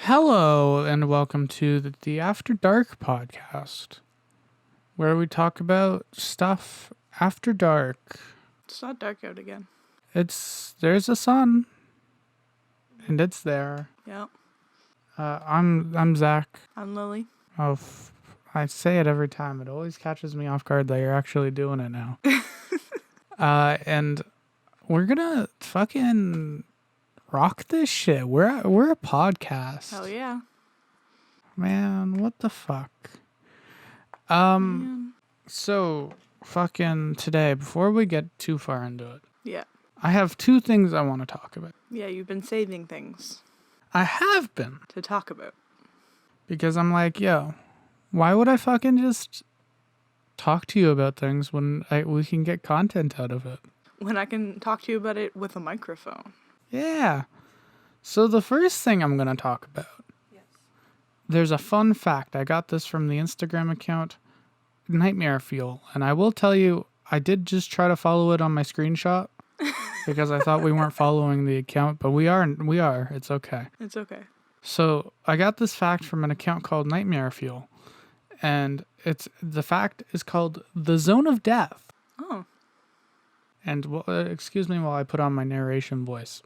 Hello, and welcome to the After Dark podcast, where we talk about stuff after dark. It's not dark out again. There's a sun, and it's there. Yeah. I'm Zach. I'm Lily. Oh, I say it every time. It always catches me off guard that you're actually doing it now. And we're gonna fucking rock this shit. We're a podcast. Hell yeah. Man, what the fuck? So fucking today, before we get too far into it, Yeah. I have two things I want to talk about. Yeah, you've been saving things I have been, to talk about. because I'm like, yo, why would I fucking just talk to you about things when we can get content out of it? When I can talk to you about it with a microphone. Yeah. So the first thing I'm going to talk about, there's a fun fact. I got this from the Instagram account, Nightmare Fuel. And I will tell you, I did just try to follow it on my screenshot because I thought we weren't following the account, but we are. It's okay. It's okay. So I got this fact from an account called Nightmare Fuel. And the fact is called the Zone of Death. Oh. And excuse me while I put on my narration voice.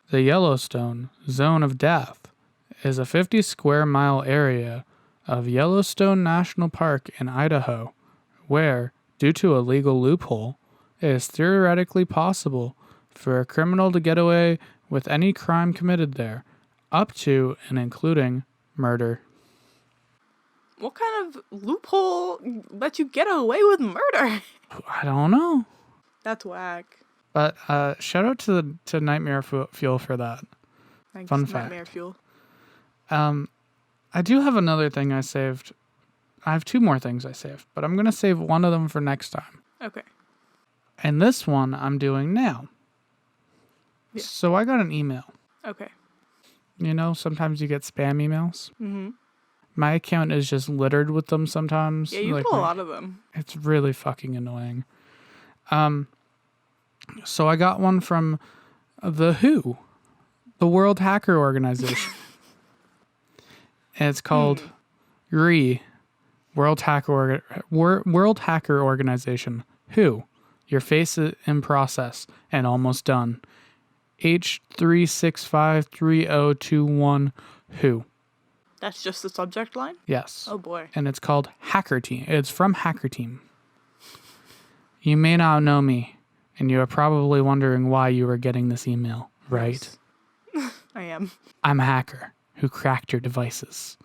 The Yellowstone Zone of Death is a 50 square mile area of Yellowstone National Park in Idaho, where, due to a legal loophole, it is theoretically possible for a criminal to get away with any crime committed there, up to and including murder. What kind of loophole lets you get away with murder? I don't know. That's whack. But shout out to Nightmare Fuel for that. Thanks, Fun fact. Nightmare Fuel. I do have another thing I saved. I have two more things I saved, but I'm going to save one of them for next time. Okay. And this one I'm doing now. Yeah. So I got an email. Okay. You know, sometimes you get spam emails. Mm-hmm. My account is just littered with them sometimes. Yeah, you get a lot of them. It's really fucking annoying. So I got one from the WHO, the World Hacker Organization. And it's called World Hacker Organization. WHO. Your face is in process and almost done. H3653021 WHO. That's just the subject line? Yes. Oh boy. And it's called Hacker Team. It's from Hacker Team. You may not know me, and you are probably wondering why you are getting this email, right? Yes. I am. I'm a hacker who cracked your devices.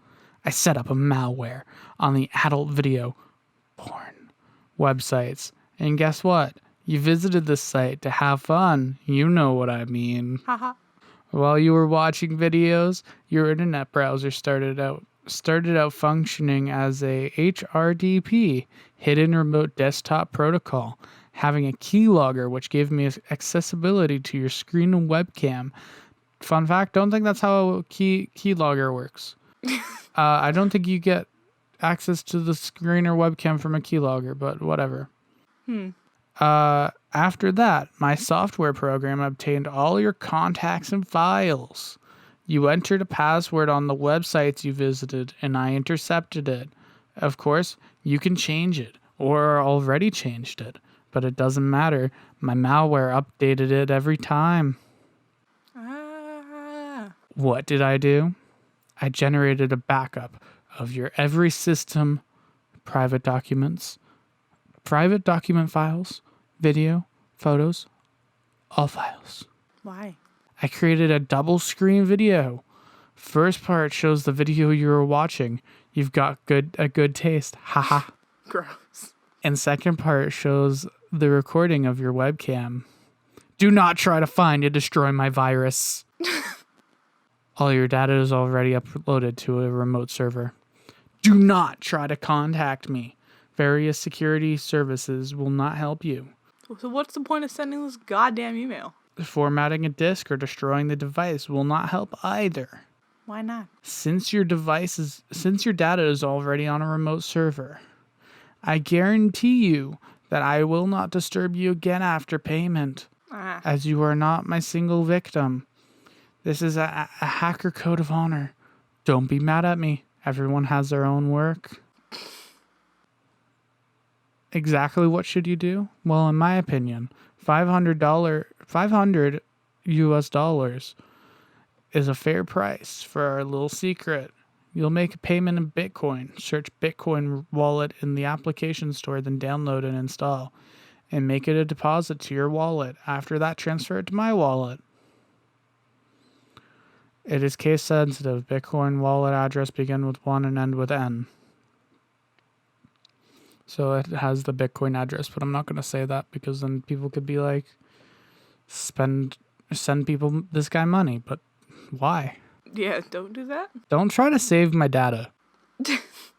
I set up a malware on the adult video porn websites. And guess what? You visited this site to have fun. You know what I mean. Haha. While you were watching videos, your internet browser started out functioning as a HRDP, hidden remote desktop protocol, having a keylogger which gave me accessibility to your screen and webcam. Fun fact, don't think that's how a keylogger works. I don't think you get access to the screen or webcam from a keylogger, but whatever. After that, my software program obtained all your contacts and files. You entered a password on the websites you visited, and I intercepted it. Of course, you can change it, or already changed it, but it doesn't matter. My malware updated it every time. What did I do? I generated a backup of your every system, private document files, video, photos, all files. Why? I created a double screen video. First part shows the video you were watching. You've got a good taste. Haha. Gross. And second part shows the recording of your webcam. Do not try to find and destroy my virus. All your data is already uploaded to a remote server. Do not try to contact me. Various security services will not help you. So what's the point of sending this goddamn email? Formatting a disk or destroying the device will not help either. Why not? Since your data is already on a remote server, I guarantee you that I will not disturb you again after payment, as you are not my single victim. This is a hacker code of honor. Don't be mad at me. Everyone has their own work. Exactly what should you do? Well, in my opinion, $500 US dollars is a fair price for our little secret. You'll make a payment in Bitcoin. Search Bitcoin wallet in the application store, then download and install. And make it a deposit to your wallet. After that, transfer it to my wallet. It is case sensitive. Bitcoin wallet address begin with 1 and end with N. So it has the Bitcoin address, but I'm not going to say that because then people could be like, send people this guy money, but why? Yeah, don't do that. Don't try to save my data.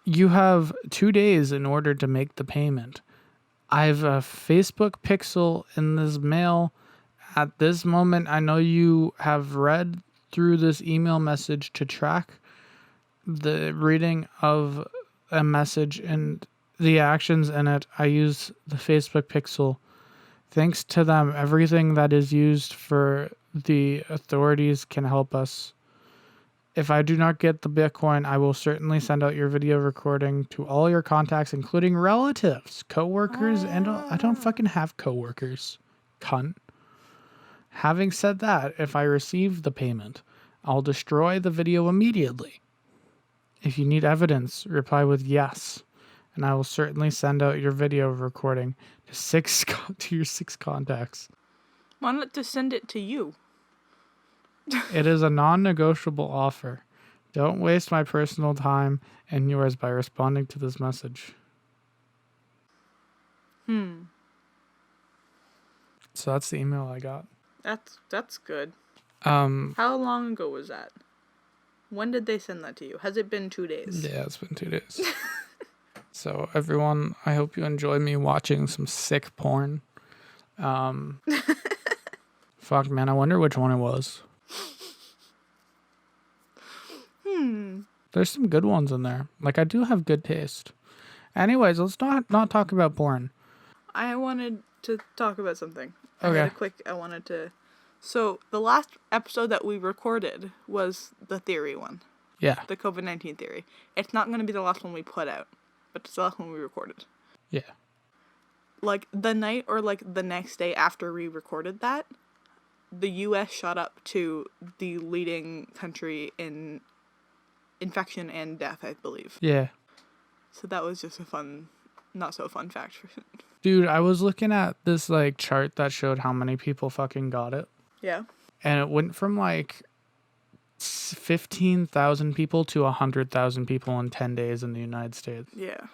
You have 2 days in order to make the payment. I have a Facebook pixel in this mail. At this moment, I know you have read through this email message to track the reading of a message and the actions in it. I use the Facebook pixel. Thanks to them, everything that is used for the authorities can help us. If I do not get the Bitcoin, I will certainly send out your video recording to all your contacts, including relatives, coworkers, and I don't fucking have coworkers. Cunt. Having said that, if I receive the payment, I'll destroy the video immediately. If you need evidence, reply with yes, and I will certainly send out your video recording to your 6 contacts. Why not just send it to you? It is a non-negotiable offer. Don't waste my personal time and yours by responding to this message. So that's the email I got. That's good. Um, How long ago was that? When did they send that to you? Has it been 2 days? Yeah, it's been 2 days. So everyone, I hope you enjoy me watching some sick porn. Fuck, man, I wonder which one it was. There's some good ones in there. Like, I do have good taste. Anyways, let's not talk about porn. I wanted to talk about something. Okay. So, the last episode that we recorded was the theory one. Yeah. The COVID-19 theory. It's not going to be the last one we put out, but it's the last one we recorded. Yeah. Like, the night or, like, the next day after we recorded that, the U.S. shot up to the leading country in infection and death, I believe. Yeah. So that was just a not so fun fact. Dude, I was looking at this, like, chart that showed how many people fucking got it. Yeah. And it went from, like, 15,000 people to 100,000 people in 10 days in the United States. Yeah.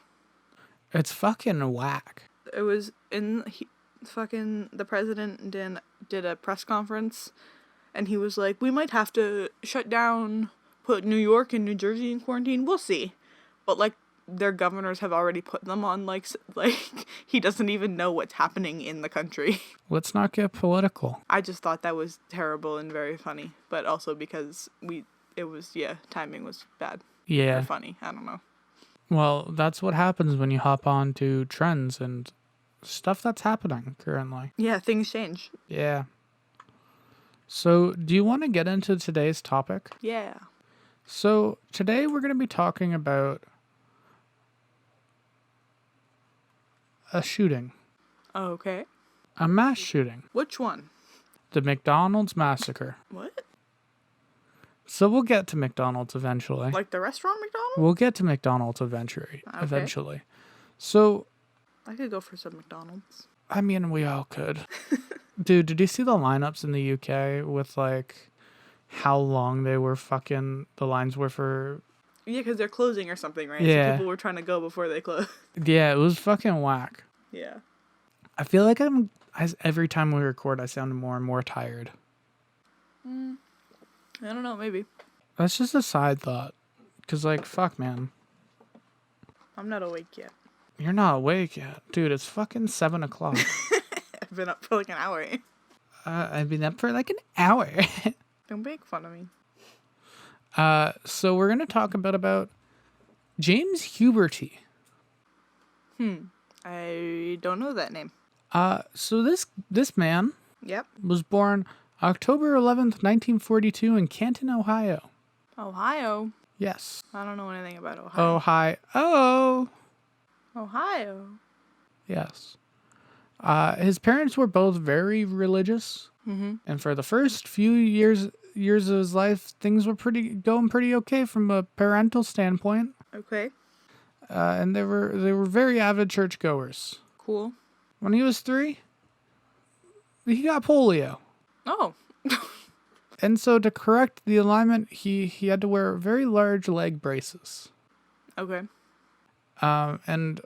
It's fucking whack. It was the president did a press conference, and he was like, we might have to shut down, put New York and New Jersey in quarantine. We'll see. But, like, their governors have already put them on, like he doesn't even know what's happening in the country. Let's not get political. I just thought that was terrible and very funny, but also because timing was bad. Yeah. Or funny, I don't know. Well, that's what happens when you hop on to trends and stuff that's happening currently. Yeah, things change. Yeah. So, do you want to get into today's topic? Yeah. So, today we're going to be talking about a shooting. Okay. A mass shooting. Which one? The McDonald's Massacre. What? So, we'll get to McDonald's eventually. Like the restaurant McDonald's? We'll get to McDonald's eventually. So, I could go for some McDonald's. I mean, we all could. Dude, did you see the lineups in the UK with, like, how long the lines were for? Yeah, because they're closing or something, right? Yeah. So people were trying to go before they close. Yeah, it was fucking whack. Yeah. I feel like every time we record, I sound more and more tired. I don't know, maybe. That's just a side thought. Because, like, fuck, man. I'm not awake yet. You're not awake yet. Dude, it's fucking 7 o'clock. I've been up for like an hour. I've been up for like an hour. Don't make fun of me. So we're going to talk about James Huberty. I don't know that name. So this man Yep. was born October 11th, 1942 in Canton, Ohio. Ohio? Yes. I don't know anything about Ohio. Ohio. Ohio? Yes. His parents were both very religious. Mm-hmm. And for the first few years of his life, things were going pretty okay from a parental standpoint. Okay. And they were very avid churchgoers. Cool. When he was 3, he got polio. Oh. And so to correct the alignment, he had to wear very large leg braces. Okay. And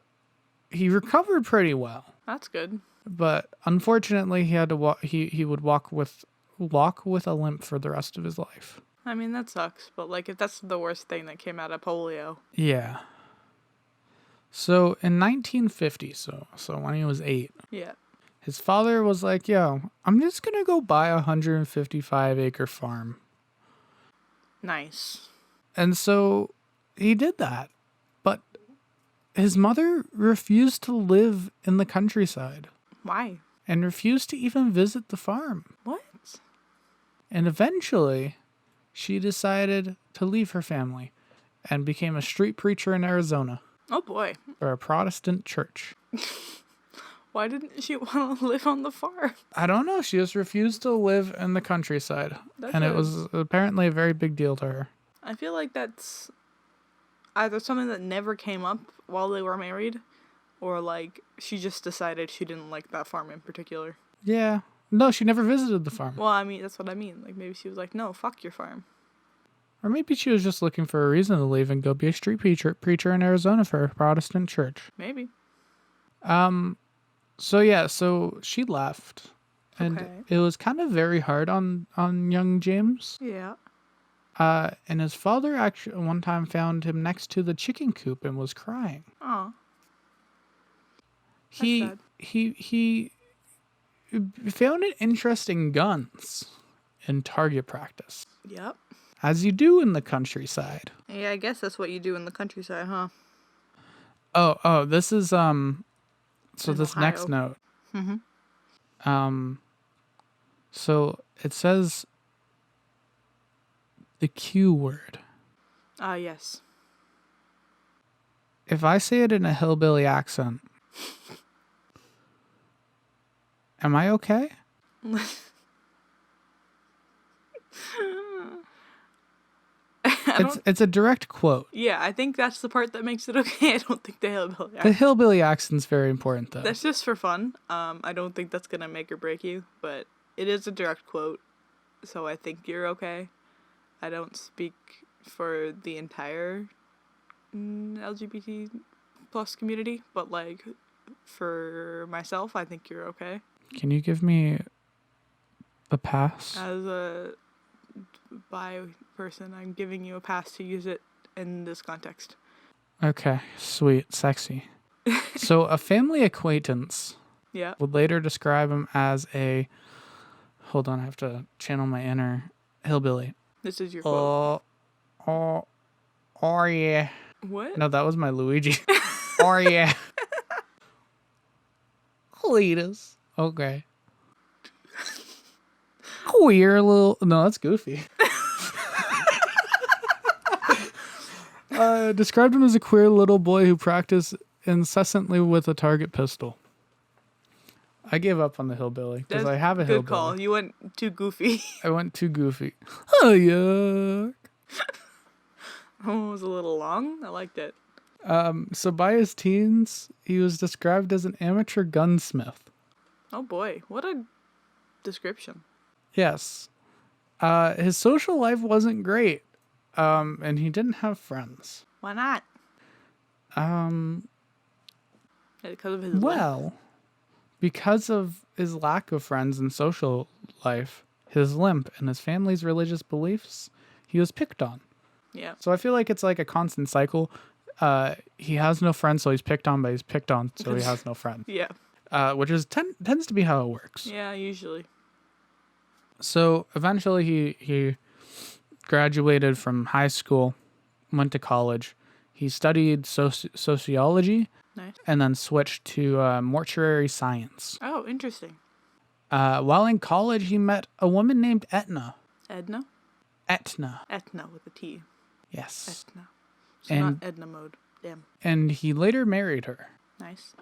he recovered pretty well. That's good. But unfortunately, he had to walk. He would walk with a limp for the rest of his life. I mean, that sucks. But, like, if that's the worst thing that came out of polio. Yeah. So in 1950, so when he was 8, Yeah. his father was like, "Yo, I'm just gonna go buy a 155-acre farm." Nice. And so he did that. But his mother refused to live in the countryside. Why? And refused to even visit the farm. What? And eventually, she decided to leave her family and became a street preacher in Arizona Oh, boy. for a Protestant church. Why didn't she want to live on the farm? I don't know. She just refused to live in the countryside. That's And it a- was apparently a very big deal to her. I feel like that's either something that never came up while they were married, or, like, she just decided she didn't like that farm in particular. Yeah. No, she never visited the farm. Well, I mean, that's what I mean. Like, maybe she was like, no, fuck your farm. Or maybe she was just looking for a reason to leave and go be a street preacher in Arizona for a Protestant church. Maybe. So she left. And Okay. it was kind of very hard on young James. Yeah. And his father actually one time found him next to the chicken coop and was crying. Aw. He sad. he found it interesting guns in target practice, Yep. as you do in the countryside. Yeah, I guess that's what you do in the countryside, huh? Oh, this is so In this next Ohio. note. Mm-hmm. So it says the Q word. Yes. If I say it in a hillbilly accent, am I okay? It's a direct quote. Yeah, I think that's the part that makes it okay. I don't think the hillbilly The accent. hillbilly accent's very important, though. That's just for fun. I don't think that's gonna make or break you, but it is a direct quote, so I think you're okay. I don't speak for the entire LGBT plus community, but, like, for myself, I think you're okay. Can you give me a pass? As a bi person, I'm giving you a pass to use it in this context. Okay, sweet, sexy. So a family acquaintance Yeah. would later describe him as a... Hold on, I have to channel my inner hillbilly. This is your quote. Oh, yeah. What? No, that was my Luigi. Oh, yeah. Cletus. Okay. Queer little... No, that's Goofy. Described him as a queer little boy who practiced incessantly with a target pistol. I gave up on the hillbilly because I have a good hillbilly. call. You went too goofy. I went too Goofy. Oh, yuck. Oh, it was a little long. I liked it. So by his teens, he was described as an amateur gunsmith. Oh boy, what a description. Yes. His social life wasn't great. And he didn't have friends. Why not? Because of his limp? Well, because of his lack of friends and social life, his limp, and his family's religious beliefs, he was picked on. Yeah. So I feel like it's like a constant cycle. He has no friends, so he's picked on, but he's picked on, so he has no friends. Yeah. Which is tends to be how it works. Yeah, usually. So eventually he graduated from high school, went to college. He studied sociology Nice. and then switched to mortuary science. Oh, interesting. While in college, he met a woman named Etna. Edna? Etna. Etna with a T. Yes. Etna. So And- not Edna mode. Damn. And he later married her. Nice.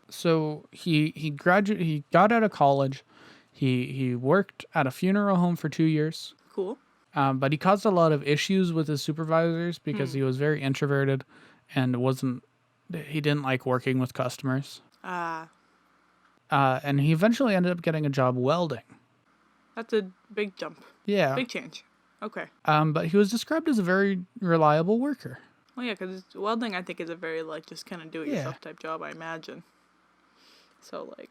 So he got out of college. He worked at a funeral home for 2 years. Cool. But he caused a lot of issues with his supervisors because he was very introverted and he didn't like working with customers. And he eventually ended up getting a job welding. That's a big jump. Yeah. Big change. Okay. But he was described as a very reliable worker. Well, yeah, because welding, I think, is a very, like, just kind of do-it-yourself type job, I imagine. So, like...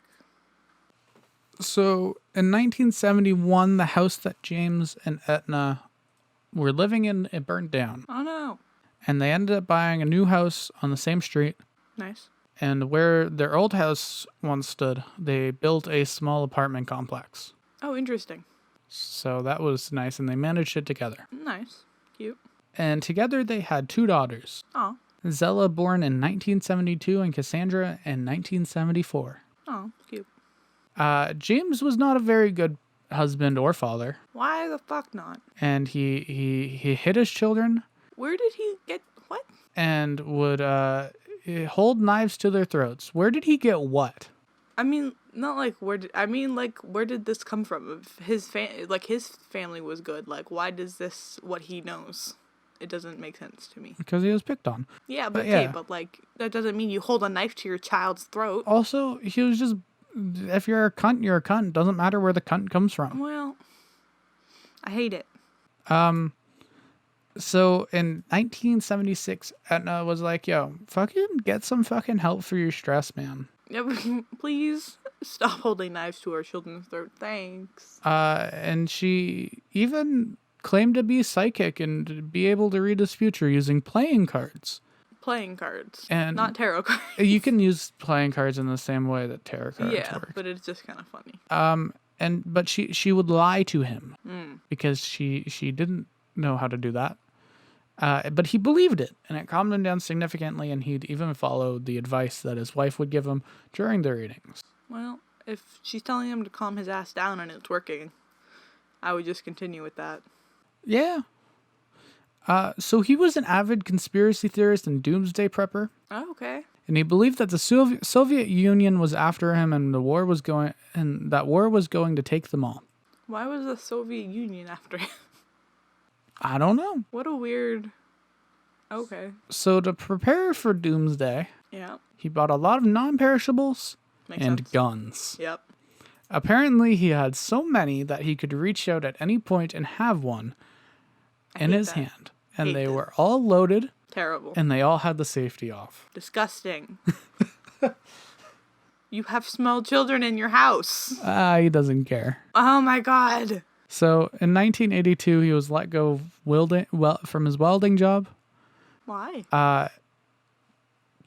So, in 1971, the house that James and Etna were living in, it burned down. Oh, no. And they ended up buying a new house on the same street. Nice. And where their old house once stood, they built a small apartment complex. Oh, interesting. So that was nice, and they managed it together. Nice. Cute. And together they had 2 daughters. Oh. Zella, born in 1972, and Cassandra in 1974. Oh, cute. James was not a very good husband or father, Why the fuck not? and he hit his children Where did he get... What? and would hold knives to their throats. Where did he get what? I mean, not like where did... I mean, like, where did this come from? If his his family was good. Like, why does this... What he knows? It doesn't make sense to me. Because he was picked on. Yeah, but yeah. okay, but like, that doesn't mean you hold a knife to your child's throat. Also, he was just... If you're a cunt, you're a cunt. Doesn't matter where the cunt comes from. Well, I hate it. So in 1976, Etna was like, yo, fucking get some fucking help for your stress, man. Yep, please stop holding knives to our children's throat. Thanks. And she even claimed to be psychic and be able to read his future using playing cards. Playing cards, And- not tarot cards. You can use playing cards in the same way that tarot cards Yeah, work. but it's just kind of funny. But she would lie to him Mm. because she didn't know how to do that. But he believed it, and it calmed him down significantly, and he'd even followed the advice that his wife would give him during the readings. Well, if she's telling him to calm his ass down and it's working, I would just continue with that. Yeah. So he was an avid conspiracy theorist and doomsday prepper, Oh, okay. and he believed that the Soviet Union was after him, and that war was going to take them all. Why was the Soviet Union after him? I don't know. What a weird... Okay. So to prepare for doomsday, Yeah. he bought a lot of non-perishables Makes and sense. guns. Yep. Apparently, he had so many that he could reach out at any point and have one in hate his that. hand. And Hate they that. were all loaded, Terrible. and they all had the safety off. Disgusting. You have small children in your house. He doesn't care. Oh my god. So in 1982, he was let go from his welding job. Why?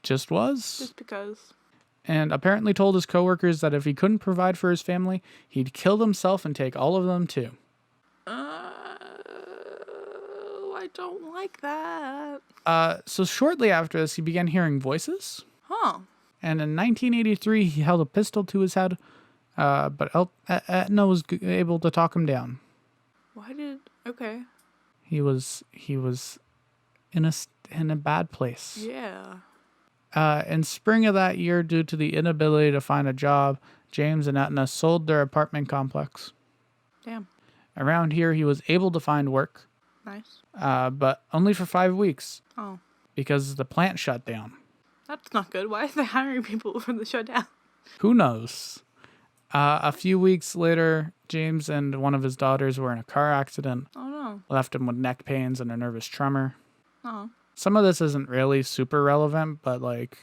Just was. Just because. And apparently told his coworkers that if he couldn't provide for his family, he'd kill himself and take all of them too. I don't like that. So shortly after this, he began hearing voices. Huh. And in 1983, he held a pistol to his head, but Etna was able to talk him down. Why did... Okay. He was in a bad place. Yeah. In spring of that year, due to the inability to find a job, James and Etna sold their apartment complex. Damn. Around here, he was able to find work, Nice. but only for 5 weeks Oh. because the plant shut down. That's not good. Why are they hiring people for the shutdown? Who knows? A few weeks later, James and one of his daughters were in a car accident, Oh no. left him with neck pains and a nervous tremor. Oh. Some of this isn't really super relevant, but like,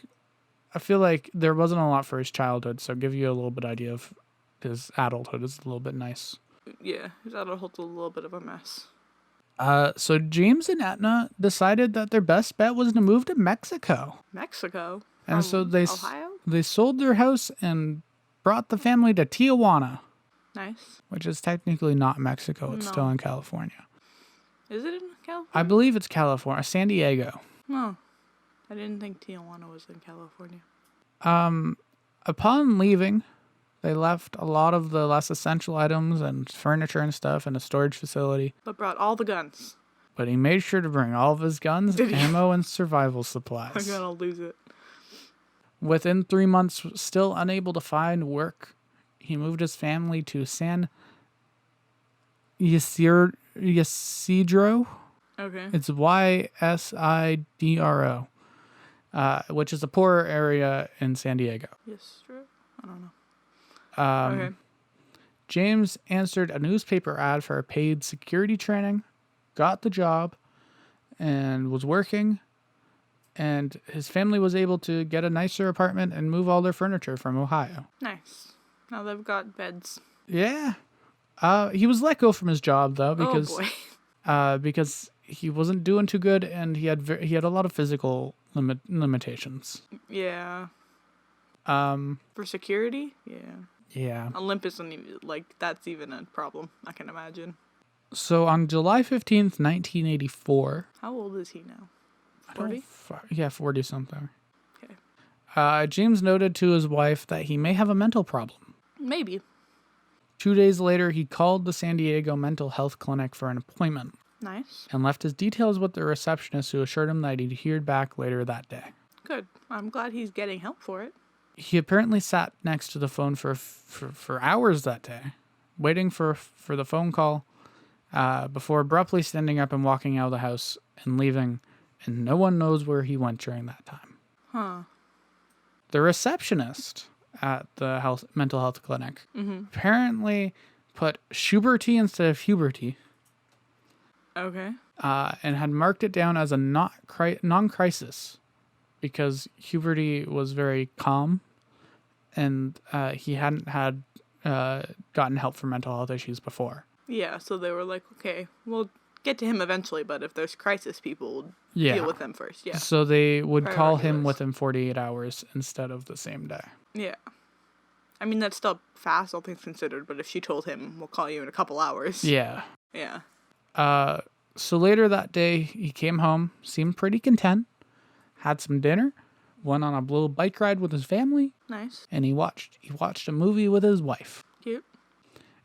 I feel like there wasn't a lot for his childhood, so give you a little bit idea of his adulthood is a little bit nice. Yeah, his adulthood's a little bit of a mess. So James and Etna decided that their best bet was to move to Mexico. Mexico? And From so Ohio? they sold their house and brought the family to Tijuana, Nice. which is technically not Mexico. It's still No. in California. Is it in California? I believe it's California, San Diego. No. I didn't think Tijuana was in California. Upon leaving, They left a lot of the less essential items and furniture and stuff in a storage facility. But brought all the guns. But he made sure to bring all of his guns, Did he? ammo, and survival I'm supplies. gonna lose it. Within 3 months, still unable to find work, he moved his family to San Ysidro. Okay. It's Ysidro, which is a poorer area in San Diego. Yes, true. I don't know. Okay. James answered a newspaper ad for a paid security training, got the job, and was working. And his family was able to get a nicer apartment and move all their furniture from Ohio. Nice. Now they've got beds. Yeah. He was let go from his job though because Oh boy. because he wasn't doing too good and he had a lot of physical limitations. Yeah. For security? Yeah. Yeah. Olympus isn't even, like, that's even a problem, I can imagine. So on July 15th, 1984. How old is he now? 40? Yeah, 40 something. Okay. James noted to his wife that he may have a mental problem. Maybe. 2 days later, he called the San Diego Mental Health Clinic for an appointment Nice. and left his details with the receptionist, who assured him that he'd hear back later that day. Good. I'm glad he's getting help for it. He apparently sat next to the phone for hours that day, waiting for the phone call, before abruptly standing up and walking out of the house and leaving, and no one knows where he went during that time. Huh. The receptionist at the mental health clinic apparently put Schuberty instead of Huberty, Okay. and had marked it down as a non-crisis because Huberty was very calm and he hadn't had gotten help for mental health issues before. Yeah, so they were like, okay, we'll get to him eventually, but if there's crisis people, Yeah. deal with them first. Yeah. So they would call him Priority list. within 48 hours instead of the same day. Yeah. I mean, that's still fast, all things considered, but if she told him, we'll call you in a couple hours. Yeah. Yeah. So later that day, he came home, seemed pretty content, had some dinner, went on a little bike ride with his family, Nice. and he watched a movie with his wife. Cute.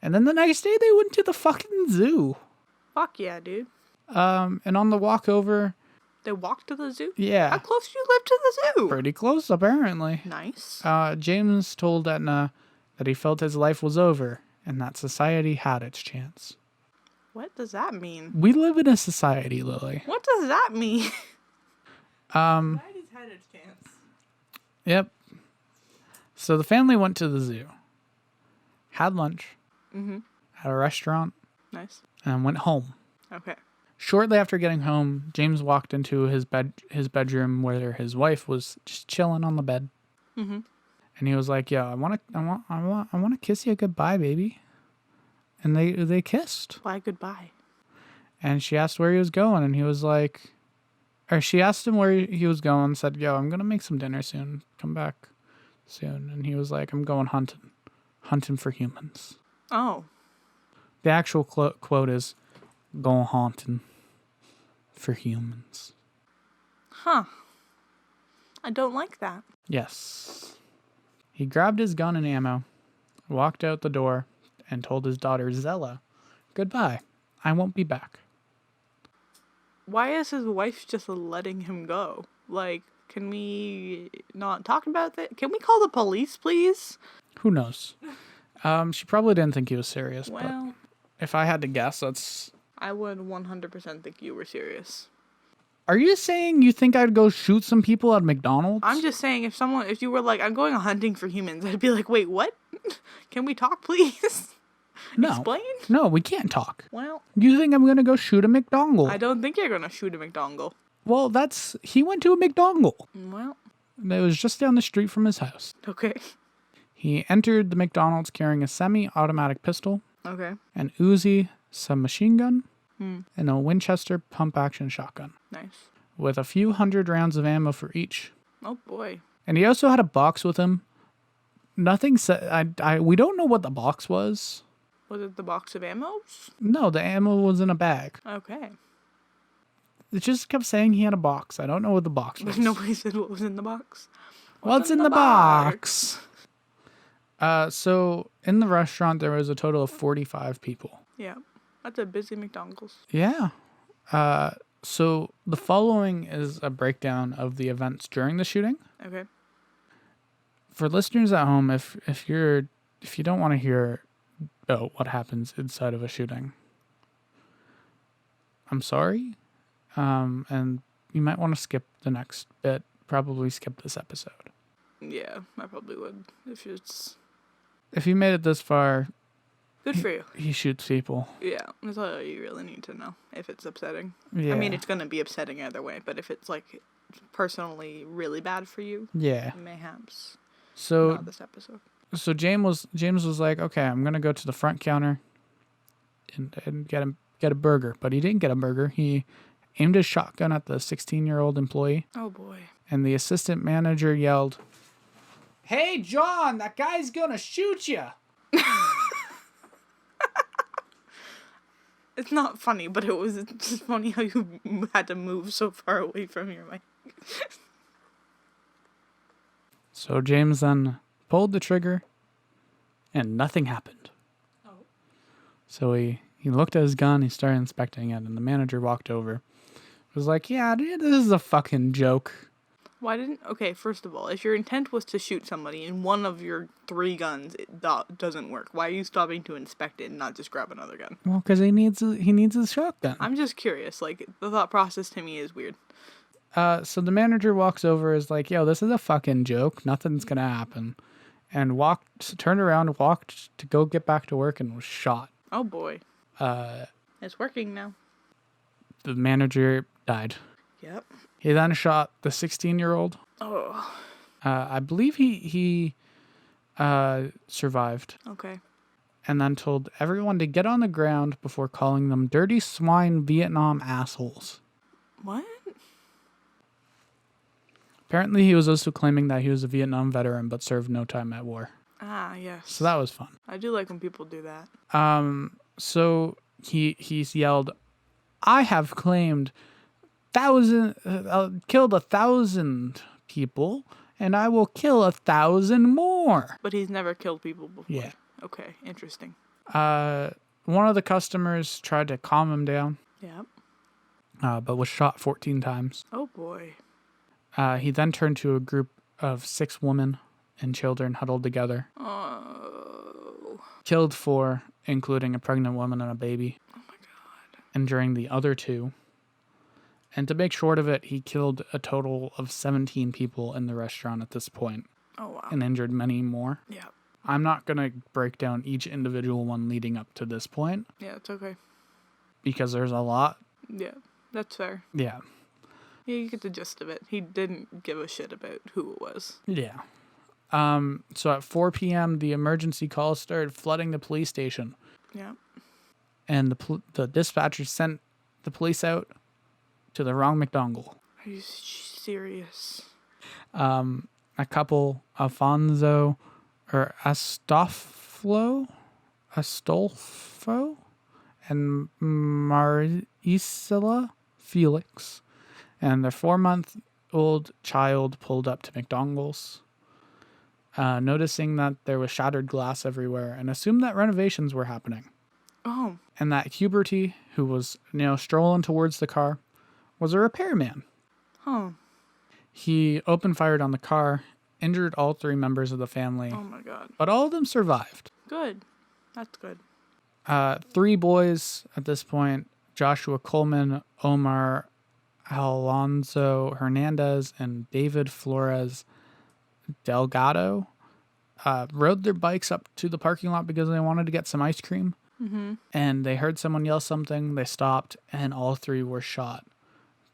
And then the next day, they went to the fucking zoo. Fuck yeah, dude. And on the walk over, They walked to the zoo? How yeah, close do you live to the zoo? pretty close apparently. Nice. James told Etna that he felt his life was over and that society had its chance. What does that mean? We live in a society, Lily. What does that mean? Society's had its chance. Yep. So the family went to the zoo, had lunch at a restaurant, Nice. and went home. Okay. Shortly after getting home, James walked into his bedroom where his wife was just chilling on the bed. And he was like, "Yo, I want to kiss you goodbye, baby." And they kissed. Why goodbye? And she asked where he was going, and he was like, or she asked him where he was going, said, "Yo, I'm gonna make some dinner soon. Come back soon." And he was like, "I'm going hunting for humans." Oh. The actual quote is, "Going hunting for humans." Huh. I don't like that. Yes. He grabbed his gun and ammo, walked out the door, and told his daughter Zella, "Goodbye. I won't be back." Why is his wife just letting him go? Like, can we not talk about that? Can we call the police, please? Who knows? She probably didn't think he was serious, but Well, if I had to guess, that's... I would 100% think you were serious. Are you saying you think I'd go shoot some people at McDonald's? I'm just saying, if you were like, I'm going hunting for humans, I'd be like, wait, what? Can we talk, please? No. Explain? No, we can't talk. Well, You think I'm gonna go shoot a McDonald's? I don't think you're gonna shoot a McDonald's. Well, he went to a McDonald's. Well, It was just down the street from his house. okay. He entered the McDonald's carrying a semi-automatic pistol, Okay. an Uzi submachine gun, and a Winchester pump-action shotgun, Nice. with a few hundred rounds of ammo for each. Oh boy. And he also had a box with him. Nothing said. We don't know what the box was. Was it the box of ammos? No, the ammo was in a bag. Okay. It just kept saying he had a box. I don't know what the box was. But nobody said what was in the box. What's in the box? So in the restaurant, there was a total of 45 people. Yeah. That's a busy McDonald's. Yeah. So the following is a breakdown of the events during the shooting. Okay. For listeners at home, if you don't want to hear about what happens inside of a shooting, I'm sorry. And you might want to skip the next bit. Probably skip this episode. Yeah, I probably would. If you made it this far, Good for you. he shoots people. Yeah, that's all you really need to know if it's upsetting. Yeah. I mean, it's going to be upsetting either way, but if it's, like, personally really bad for you, Yeah. mayhaps So not this episode. So James was like, okay, I'm gonna go to the front counter and get a burger, but he didn't get a burger. He aimed his shotgun at the 16-year-old employee, Oh, boy. and the assistant manager yelled, "Hey, John, that guy's gonna shoot you!" It's not funny, but it was just funny how you had to move so far away from your mic. So James then pulled the trigger, and nothing happened. Oh. So he looked at his gun, he started inspecting it, and the manager walked over. Was like, yeah, dude, this is a fucking joke. Okay, first of all, if your intent was to shoot somebody and one of your 3 guns doesn't work, why are you stopping to inspect it and not just grab another gun? Well, because he needs his shotgun. I'm just curious, like, the thought process to me is weird. So the manager walks over, is like, yo, this is a fucking joke. Nothing's gonna happen. And turned around, walked to go get back to work, and was shot. Oh, boy. It's working now. The manager died. Yep. He then shot the 16-year-old. Oh. I believe he survived. Okay. And then told everyone to get on the ground before calling them dirty swine Vietnam assholes. What? Apparently, he was also claiming that he was a Vietnam veteran but served no time at war. Ah, yes. So that was fun. I do like when people do that. So he's yelled, "I have killed 1,000 people, and I will kill 1,000 more." But he's never killed people before. Yeah. Okay, interesting. One of the customers tried to calm him down, Yep. but was shot 14 times. Oh, boy. He then turned to a group of 6 women and children huddled together. Oh. Killed 4, including a pregnant woman and a baby. Oh, my God. Injuring the other 2. And to make short of it, he killed a total of 17 people in the restaurant at this point. Oh, wow. And injured many more. Yeah. I'm not going to break down each individual one leading up to this point. Yeah, it's okay. Because there's a lot. Yeah, that's fair. Yeah. Yeah, you get the gist of it. He didn't give a shit about who it was. Yeah. So at 4 p.m., the emergency calls started flooding the police station. Yeah. And the dispatcher sent the police out to the wrong McDonald. Are you serious? A couple, Astolfo, and Marisela Felix, and their 4-month-old child pulled up to McDonald's, noticing that there was shattered glass everywhere, and assumed that renovations were happening. Oh. And that Huberty, who was strolling towards the car, was a repairman. Huh. He opened fired on the car, injured all 3 members of the family. Oh, my God. But all of them survived. Good. That's good. 3 boys at this point, Joshua Coleman, Omar Alonso Hernandez, and David Flores Delgado, rode their bikes up to the parking lot because they wanted to get some ice cream. Mm-hmm. And they heard someone yell something. They stopped, and all 3 were shot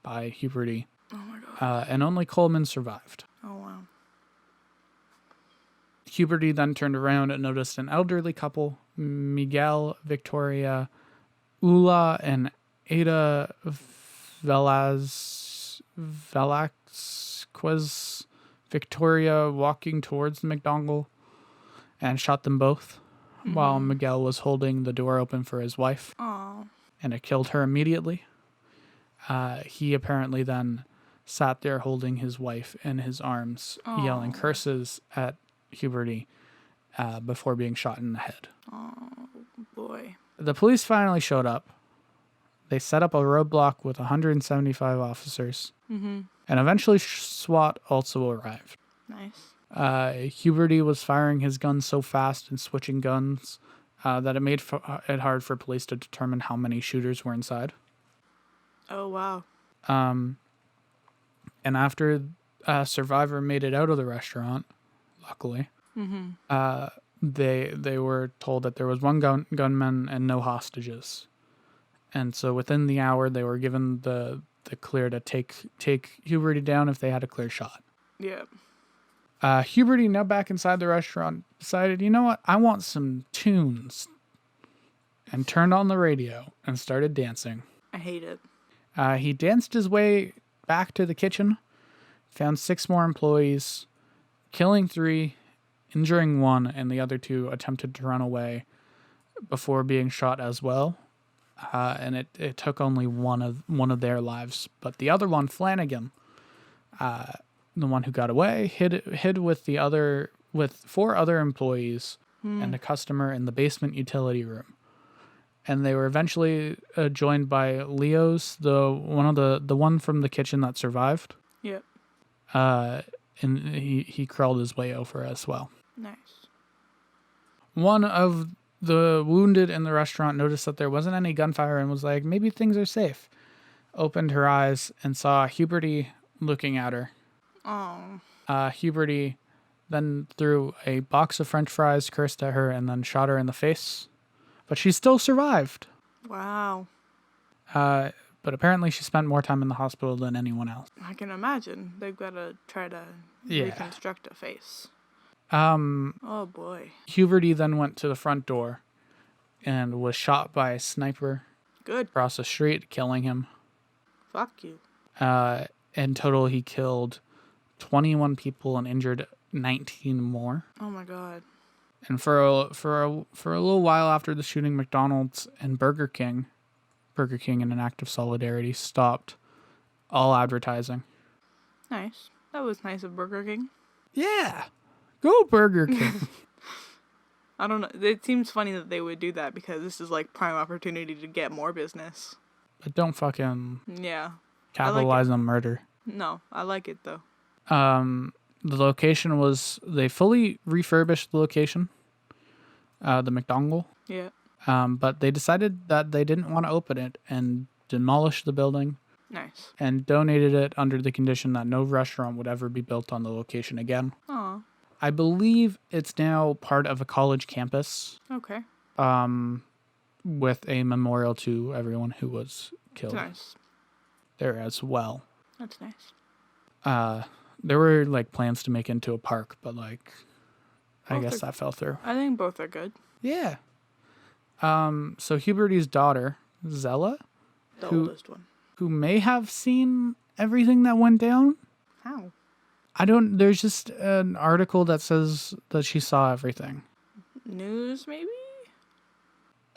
by Huberty. Oh, my God. And only Coleman survived. Oh, wow. Huberty then turned around and noticed an elderly couple, Miguel Victoria Ula and Ada Velasquez Victoria, walking towards the McDonald, and shot them both while Miguel was holding the door open for his wife. Oh. And it killed her immediately. He apparently then sat there holding his wife in his arms, yelling curses at Huberty, before being shot in the head. Oh, boy. The police finally showed up. They set up a roadblock with 175 officers. Mm-hmm. And eventually SWAT also arrived. Nice. Huberty was firing his guns so fast and switching guns that it made it hard for police to determine how many shooters were inside. Oh, wow. And after Survivor made it out of the restaurant, luckily, they were told that there was one gunman and no hostages. And so within the hour, they were given the clear to take Huberty down if they had a clear shot. Yeah. Huberty, now back inside the restaurant, decided, you know what, I want some tunes. And turned on the radio and started dancing. I hate it. He danced his way back to the kitchen, found 6 more employees, killing 3, injuring 1, and the other 2 attempted to run away before being shot as well. And it took only one of their lives. But the other one, Flanagan, the one who got away, hid with 4 other employees and a customer in the basement utility room. And they were eventually joined by Leo's, the one from the kitchen that survived. Yep. And he crawled his way over as well. Nice. One of the wounded in the restaurant noticed that there wasn't any gunfire and was like, maybe things are safe. Opened her eyes and saw Huberty looking at her. Oh. Huberty then threw a box of French fries, cursed at her, and then shot her in the face. But she still survived. Wow. But apparently she spent more time in the hospital than anyone else. I can imagine. They've got to try to reconstruct a face. Oh, boy. Huberty then went to the front door and was shot by a sniper. Good. Across the street, killing him. Fuck you. In total, he killed 21 people and injured 19 more. Oh, my God. And for a little while after the shooting, McDonald's and Burger King, in an act of solidarity, stopped all advertising. Nice. That was nice of Burger King. Yeah. Go Burger King. I don't know. It seems funny that they would do that because this is like prime opportunity to get more business. But don't fucking capitalize on murder. No, I like it though. The location was, they fully refurbished the location, the McDonald's. Yeah. But they decided that they didn't want to open it and demolished the building. Nice. And donated it under the condition that no restaurant would ever be built on the location again. Aw. I believe it's now part of a college campus. Okay. With a memorial to everyone who was killed. Nice. There as well. That's nice. There were like plans to make it into a park, but like, I guess that fell through. I think both are good. Yeah. So Huberty's daughter, Zella, The oldest one. who may have seen everything that went down. How? There's just an article that says that she saw everything. News, maybe?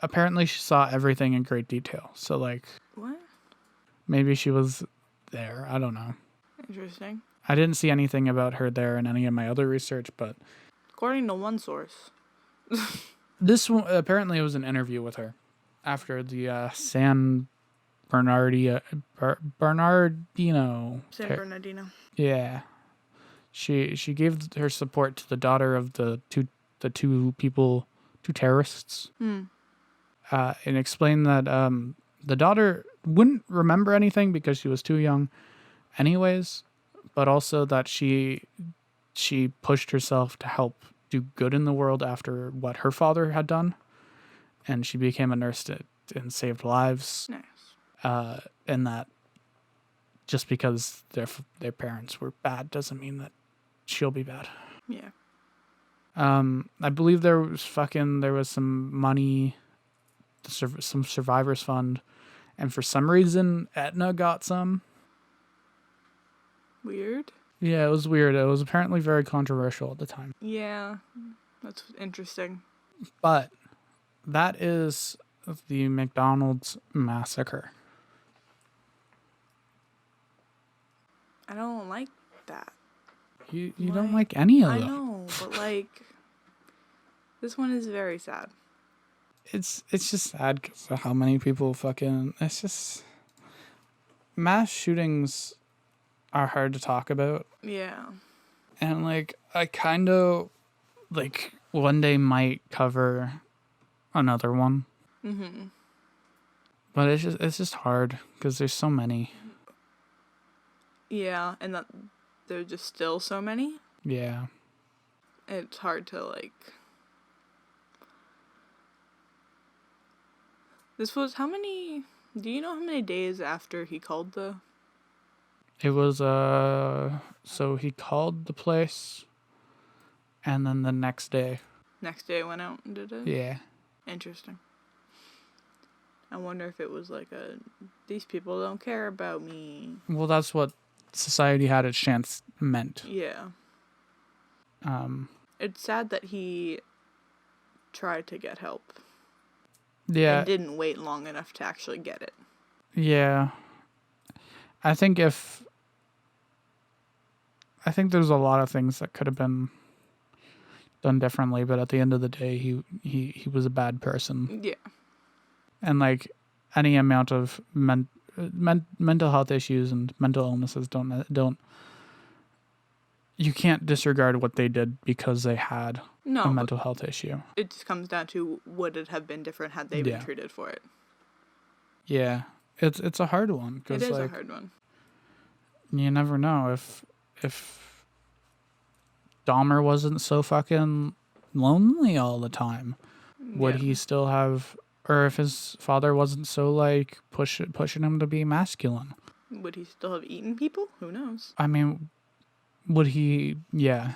Apparently she saw everything in great detail. So like, What? maybe she was there. I don't know. Interesting. I didn't see anything about her there in any of my other research, but According to one source. this one, apparently it was an interview with her after the San Bernardino. San Bernardino. Yeah. She gave her support to the daughter of the two terrorists. And explained that the daughter wouldn't remember anything because she was too young anyways, but also that she pushed herself to help do good in the world after what her father had done, and she became a nurse and saved lives. Nice. And that just because their parents were bad doesn't mean that she'll be bad. Yeah. I believe there was some money, some survivors fund, and for some reason Aetna got some. Weird. Yeah, it was weird. It was apparently very controversial at the time. Yeah, that's interesting. But that is the McDonald's massacre. I don't like that. You don't like any of them. I know, but like, This one is very sad. It's just sad because of how many people fucking. It's just mass shootings are hard to talk about, Yeah. and like I kind of like one day might cover another one, Mm-hmm. but it's just hard because there's so many. Yeah, and that there's just still so many. Yeah. It's hard to like. This was how many? Do you know how many days after he called the? It was so he called the place and then the next day. Next day went out and did it? Yeah. Interesting. I wonder if it was like these people don't care about me. Well, that's what society had its chance meant. Yeah. It's sad that he tried to get help. Yeah. And didn't wait long enough to actually get it. Yeah. I think there's a lot of things that could have been done differently, but at the end of the day, he was a bad person. Yeah. And like any amount of mental health issues and mental illnesses don't you can't disregard what they did because they had a mental health issue. It just comes down to would it have been different had they been treated for it. Yeah. It's a hard one. It is a hard one. You never know if Dahmer wasn't so fucking lonely all the time, would he still have, or if his father wasn't so like pushing him to be masculine, would he still have eaten people? Who knows? I mean, would he? Yeah.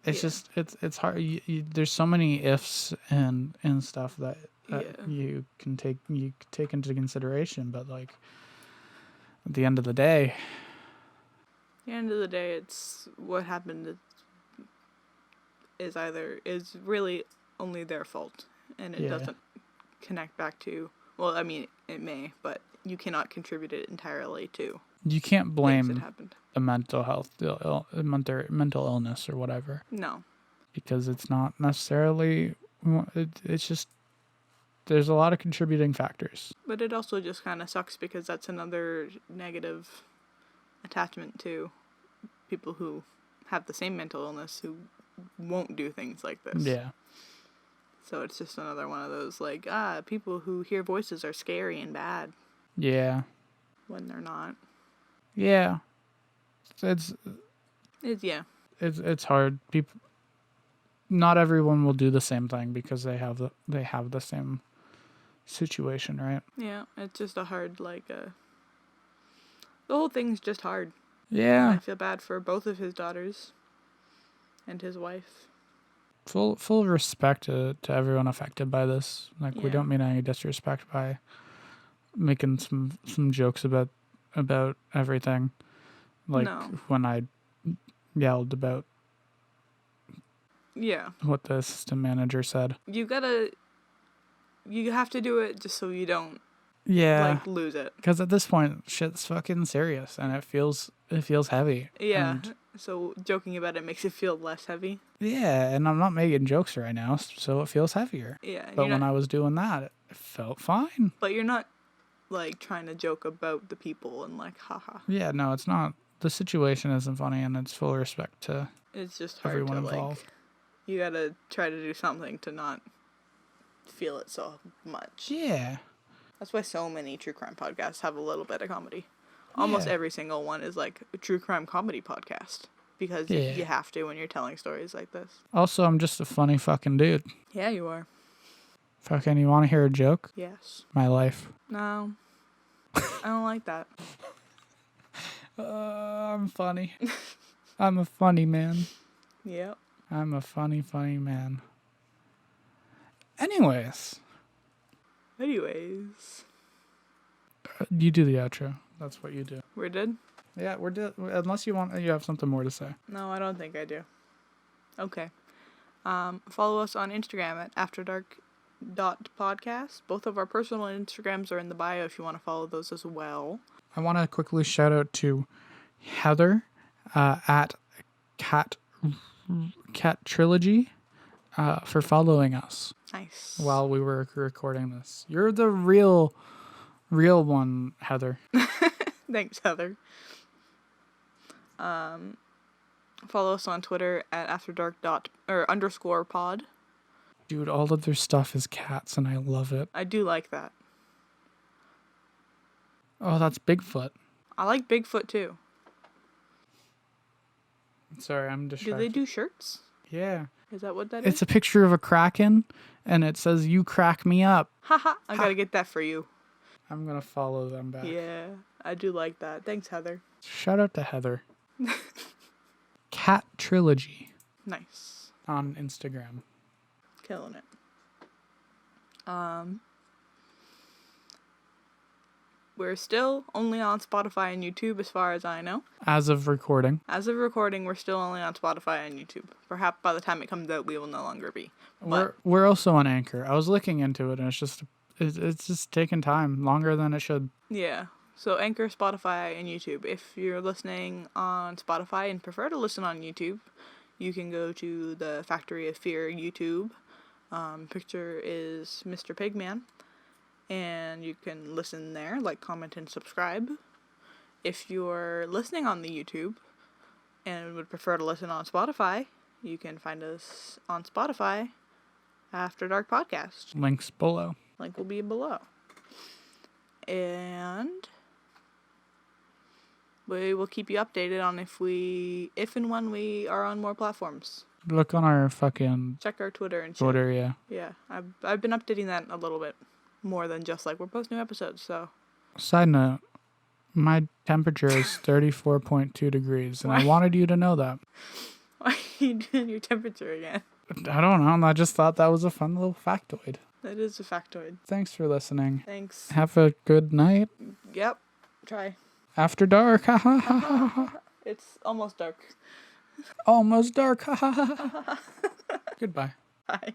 It's just it's hard. There's so many ifs and stuff that you can take into consideration, but like at the end of the day. At the end of the day, it's what happened is really only their fault, and it doesn't connect back to. Well, I mean, it may, but you cannot contribute it entirely to. You can't blame things that happened. The mental health, mental illness, or whatever. No, because it's not necessarily. It's just there's a lot of contributing factors. But it also just kind of sucks because that's another negative attachment to people who have the same mental illness who won't do things like this. Yeah. So it's just another one of those like, people who hear voices are scary and bad. Yeah. When they're not. Yeah. It's hard. People, not everyone will do the same thing because they have the same situation, right? Yeah, it's just a hard the whole thing's just hard. Yeah. And I feel bad for both of his daughters and his wife. Full respect to everyone affected by this. Like we don't mean any disrespect by making some jokes about everything. Like when I yelled about what the assistant manager said. You have to do it just so you don't lose it. Because at this point, shit's fucking serious and it feels heavy. Yeah. So joking about it makes it feel less heavy. Yeah, and I'm not making jokes right now, so it feels heavier. Yeah. But when I was doing that, it felt fine. But you're not trying to joke about the people and haha. Yeah, no, it's not. The situation isn't funny, and it's full respect to it's just hard everyone to, involved. You gotta try to do something to not feel it so much. Yeah. That's why so many true crime podcasts have a little bit of comedy. Almost every single one is a true crime comedy podcast. Because you have to when you're telling stories like this. Also, I'm just a funny fucking dude. Yeah, you are. Fucking, you want to hear a joke? Yes. My life. No. I don't like that. I'm funny. I'm a funny man. Yep. I'm a funny man. Anyways. You do the outro. That's what you do. We're dead? Yeah, we're dead. Unless you have something more to say. No, I don't think I do. Okay. Follow us on Instagram at afterdark.podcast. Both of our personal Instagrams are in the bio if you want to follow those as well. I want to quickly shout out to Heather at Cat Trilogy for following us Nice. while we were recording this. You're the real one, Heather. Thanks, Heather. Follow us on Twitter at _pod. Dude, all of their stuff is cats, and I love it. I do like that. Oh, that's Bigfoot. I like Bigfoot too. Sorry, I'm Do distracted. they do shirts? Yeah. Is that what that It's is? a picture of a kraken, and it says, "You crack me up." Haha, I gotta get that for you. I'm going to follow them back. Yeah, I do like that. Thanks, Heather. Shout out to Heather. Cat Trilogy Nice. on Instagram. Killing it. We're still only on Spotify and YouTube as far as I know. As of recording. As of recording, we're still only on Spotify and YouTube. Perhaps by the time it comes out, we will no longer be. But We're also on Anchor. I was looking into it, and it's just taking time, longer than it should. yeah. So Anchor, Spotify, and YouTube. If you're listening on Spotify and prefer to listen on YouTube, you can go to the Factory of Fear YouTube. Picture is Mr. Pigman. And you can listen there, like, comment, and subscribe. If you're listening on the YouTube and would prefer to listen on Spotify, you can find us on Spotify, After Dark Podcast. Links below. Link will be below. And we will keep you updated on if and when we are on more platforms. Look on our fucking Check our Twitter and shit. Twitter, yeah. Yeah, I've been updating that a little bit more than just like we're posting new episodes. So Side note, my temperature is 34.2 degrees, and I wanted you to know that. why are you doing your temperature again? I don't know, I just thought that was a fun little factoid. That is a factoid. Thanks for listening. Thanks. Have a good night. Yep. Try. After dark. Ha ha ha ha ha. It's almost dark. Almost dark. Ha ha ha ha. Goodbye. Bye.